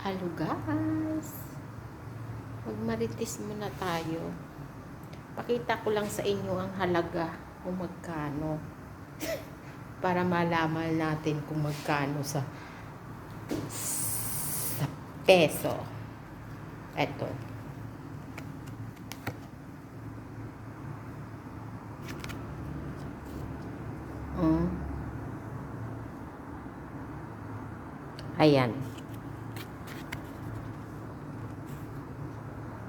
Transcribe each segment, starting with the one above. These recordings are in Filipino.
Hello guys! Magmarites muna tayo. Pakita ko lang sa inyo ang halaga kung magkano. Para malaman natin kung magkano sa peso. Eto. Ayan.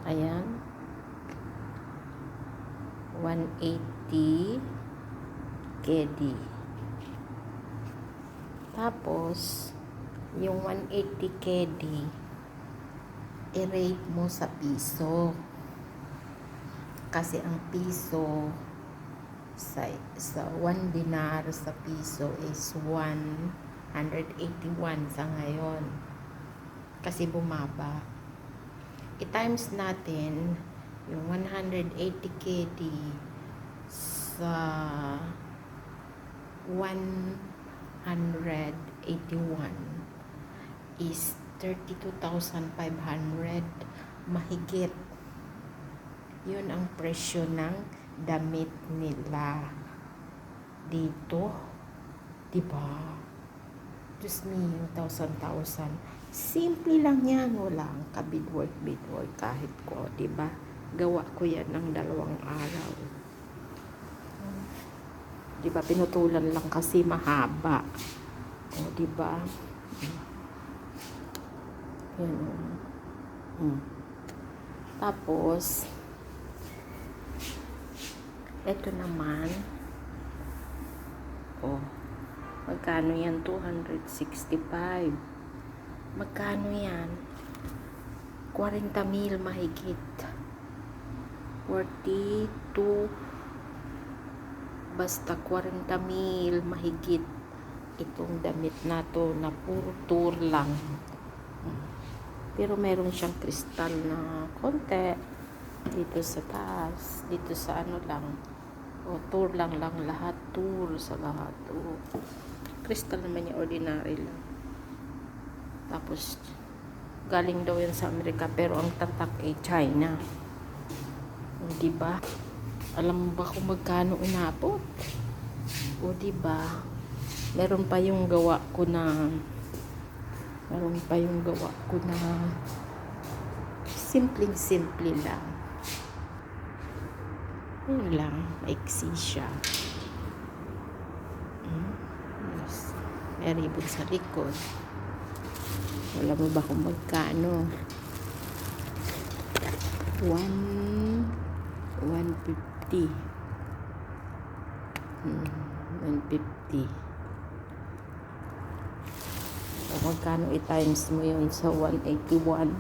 Ayan. 180 KD. Tapos, yung 180 KD, i-rate mo sa piso. Kasi ang piso, sa 1 dinar sa piso is 181 sa ngayon. Kasi bumaba. I-times natin yung 180 KD sa 181 is 32,500 mahigit. Yun ang presyo ng damit nila dito, diba? Diyos me, 1,000. Simple lang yan, walang ka-beadwork kahit ko, diba? Gawa ko yan ng 2 araw. Diba, pinutulan lang kasi mahaba. O, diba? Yan. Tapos, eto naman, magkano yan? 265. Magkano yan? 40,000 mahigit. 42, basta 40,000 mahigit itong damit na to na puro tour lang. Pero meron siyang kristal na konti dito sa taas, dito sa ano lang. Tour lang lahat, tour sa lahat. Kristal naman yung ordinary lang. Tapos, galing daw yan sa Amerika, pero ang tatak ay China. Diba? Alam mo ba kung magkano inabot? Diba? Meron pa yung gawa ko na simple lang. Yun lang, maiksi siya. Yes. May ribbon sa likod. Wala mo ba kung magkano? 150. 150. O magkano i-times mo yun sa 181?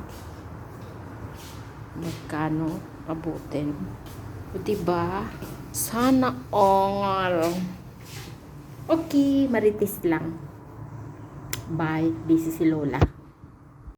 Magkano abutin? O diba? Sana all. Okay, marites lang. Bye. Busy si Lola.